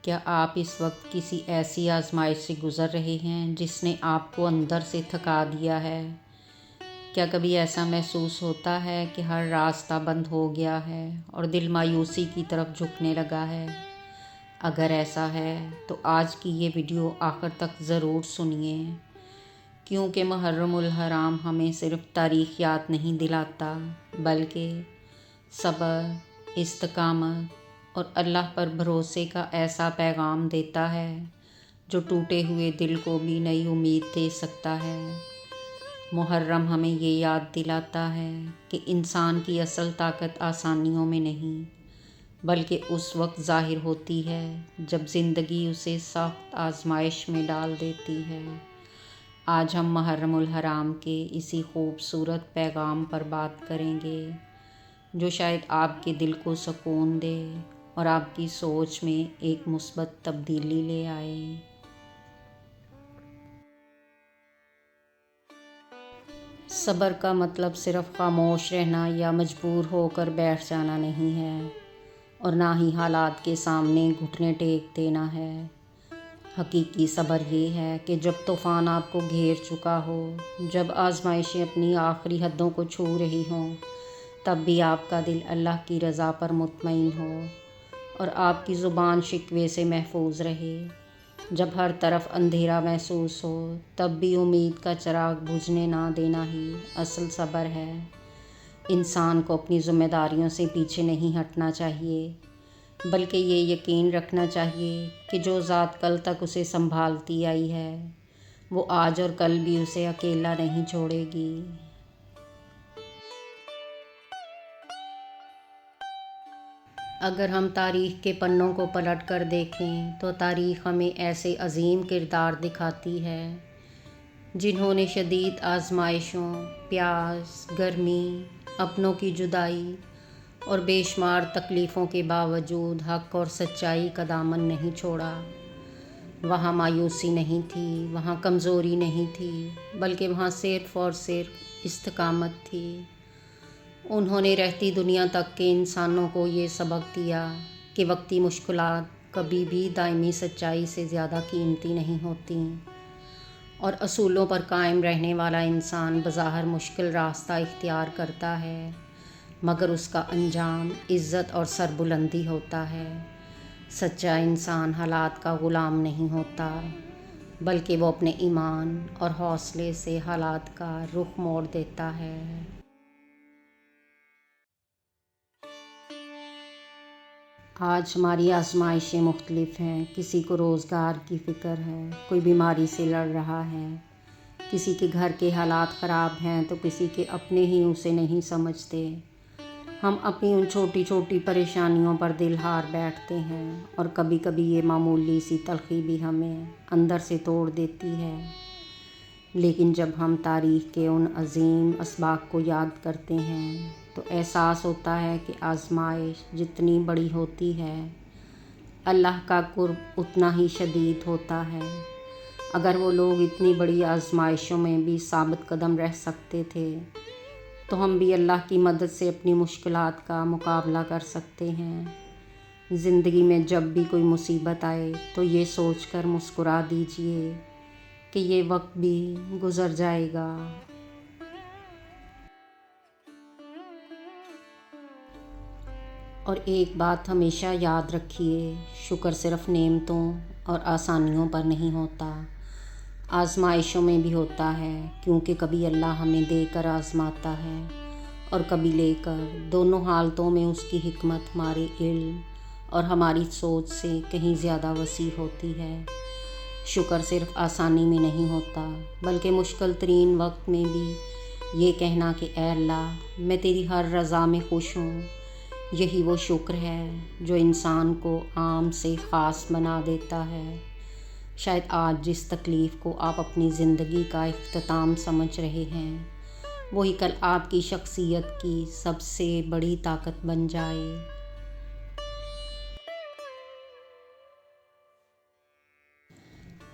کیا آپ اس وقت کسی ایسی آزمائش سے گزر رہے ہیں جس نے آپ کو اندر سے تھکا دیا ہے؟ کیا کبھی ایسا محسوس ہوتا ہے کہ ہر راستہ بند ہو گیا ہے اور دل مایوسی کی طرف جھکنے لگا ہے؟ اگر ایسا ہے تو آج کی یہ ویڈیو آخر تک ضرور سنیے، کیونکہ محرم الحرام ہمیں صرف تاریخ یاد نہیں دلاتا بلکہ صبر، استقامت اور اللہ پر بھروسے کا ایسا پیغام دیتا ہے جو ٹوٹے ہوئے دل کو بھی نئی امید دے سکتا ہے۔ محرم ہمیں یہ یاد دلاتا ہے کہ انسان کی اصل طاقت آسانیوں میں نہیں بلکہ اس وقت ظاہر ہوتی ہے جب زندگی اسے سخت آزمائش میں ڈال دیتی ہے۔ آج ہم محرم الحرام کے اسی خوبصورت پیغام پر بات کریں گے جو شاید آپ کے دل کو سکون دے اور آپ کی سوچ میں ایک مثبت تبدیلی لے آئے۔ صبر کا مطلب صرف خاموش رہنا یا مجبور ہو کر بیٹھ جانا نہیں ہے، اور نہ ہی حالات کے سامنے گھٹنے ٹیک دینا ہے۔ حقیقی صبر یہ ہے کہ جب طوفان آپ کو گھیر چکا ہو، جب آزمائشیں اپنی آخری حدوں کو چھو رہی ہوں، تب بھی آپ کا دل اللہ کی رضا پر مطمئن ہو اور آپ کی زبان شکوے سے محفوظ رہے۔ جب ہر طرف اندھیرا محسوس ہو، تب بھی امید کا چراغ بجھنے نہ دینا ہی اصل صبر ہے۔ انسان کو اپنی ذمہ داریوں سے پیچھے نہیں ہٹنا چاہیے، بلکہ یہ یقین رکھنا چاہیے کہ جو ذات کل تک اسے سنبھالتی آئی ہے، وہ آج اور کل بھی اسے اکیلا نہیں چھوڑے گی۔ اگر ہم تاریخ کے پنوں کو پلٹ کر دیکھیں تو تاریخ ہمیں ایسے عظیم کردار دکھاتی ہے جنہوں نے شدید آزمائشوں، پیاس، گرمی، اپنوں کی جدائی اور بے شمار تکلیفوں کے باوجود حق اور سچائی کا دامن نہیں چھوڑا۔ وہاں مایوسی نہیں تھی، وہاں کمزوری نہیں تھی، بلکہ وہاں صرف اور صرف استقامت تھی۔ انہوں نے رہتی دنیا تک کے انسانوں کو یہ سبق دیا کہ وقتی مشکلات کبھی بھی دائمی سچائی سے زیادہ قیمتی نہیں ہوتیں، اور اصولوں پر قائم رہنے والا انسان بظاہر مشکل راستہ اختیار کرتا ہے، مگر اس کا انجام عزت اور سربلندی ہوتا ہے۔ سچا انسان حالات کا غلام نہیں ہوتا، بلکہ وہ اپنے ایمان اور حوصلے سے حالات کا رخ موڑ دیتا ہے۔ آج ہماری آزمائشیں مختلف ہیں۔ کسی کو روزگار کی فکر ہے، کوئی بیماری سے لڑ رہا ہے، کسی کے گھر کے حالات خراب ہیں تو کسی کے اپنے ہی اسے نہیں سمجھتے۔ ہم اپنی ان چھوٹی چھوٹی پریشانیوں پر دل ہار بیٹھتے ہیں، اور کبھی کبھی یہ معمولی سی تلخی بھی ہمیں اندر سے توڑ دیتی ہے۔ لیکن جب ہم تاریخ کے ان عظیم اسباق کو یاد کرتے ہیں تو احساس ہوتا ہے کہ آزمائش جتنی بڑی ہوتی ہے، اللہ کا قرب اتنا ہی شدید ہوتا ہے۔ اگر وہ لوگ اتنی بڑی آزمائشوں میں بھی ثابت قدم رہ سکتے تھے تو ہم بھی اللہ کی مدد سے اپنی مشکلات کا مقابلہ کر سکتے ہیں۔ زندگی میں جب بھی کوئی مصیبت آئے تو یہ سوچ کر مسکرا دیجیے کہ یہ وقت بھی گزر جائے گا۔ اور ایک بات ہمیشہ یاد رکھیے، شکر صرف نعمتوں اور آسانیوں پر نہیں ہوتا، آزمائشوں میں بھی ہوتا ہے، کیونکہ کبھی اللہ ہمیں دے کر آزماتا ہے اور کبھی لے کر۔ دونوں حالتوں میں اس کی حکمت ہمارے علم اور ہماری سوچ سے کہیں زیادہ وسیع ہوتی ہے۔ شکر صرف آسانی میں نہیں ہوتا، بلکہ مشکل ترین وقت میں بھی یہ کہنا کہ اے اللہ، میں تیری ہر رضا میں خوش ہوں، یہی وہ شکر ہے جو انسان کو عام سے خاص بنا دیتا ہے۔ شاید آج جس تکلیف کو آپ اپنی زندگی کا اختتام سمجھ رہے ہیں، وہی کل آپ کی شخصیت کی سب سے بڑی طاقت بن جائے۔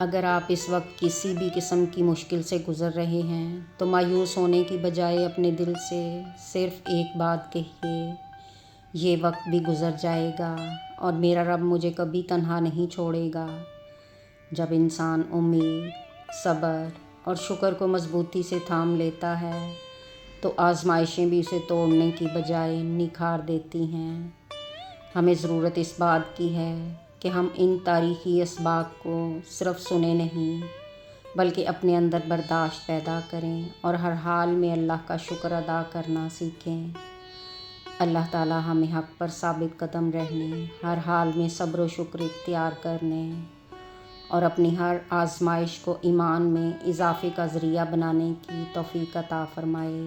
اگر آپ اس وقت کسی بھی قسم کی مشکل سے گزر رہے ہیں تو مایوس ہونے کی بجائے اپنے دل سے صرف ایک بات کہیے، یہ وقت بھی گزر جائے گا اور میرا رب مجھے کبھی تنہا نہیں چھوڑے گا۔ جب انسان امید، صبر اور شکر کو مضبوطی سے تھام لیتا ہے تو آزمائشیں بھی اسے توڑنے کی بجائے نکھار دیتی ہیں۔ ہمیں ضرورت اس بات کی ہے کہ ہم ان تاریخی اسباق کو صرف سنیں نہیں بلکہ اپنے اندر برداشت پیدا کریں اور ہر حال میں اللہ کا شکر ادا کرنا سیکھیں۔ اللہ تعالیٰ ہمیں حق پر ثابت قدم رہنے، ہر حال میں صبر و شکر اختیار کرنے اور اپنی ہر آزمائش کو ایمان میں اضافے کا ذریعہ بنانے کی توفیق عطا فرمائے۔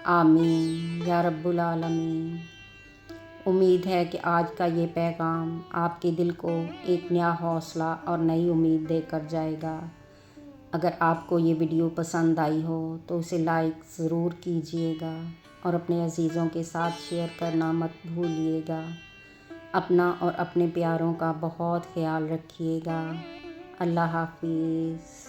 آمین یا رب العالمین۔ امید ہے کہ آج کا یہ پیغام آپ کے دل کو ایک نیا حوصلہ اور نئی امید دے کر جائے گا۔ اگر آپ کو یہ ویڈیو پسند آئی ہو تو اسے لائک ضرور کیجیے گا اور اپنے عزیزوں کے ساتھ شیئر کرنا مت بھولیے گا۔ اپنا اور اپنے پیاروں کا بہت خیال رکھیے گا۔ اللہ حافظ۔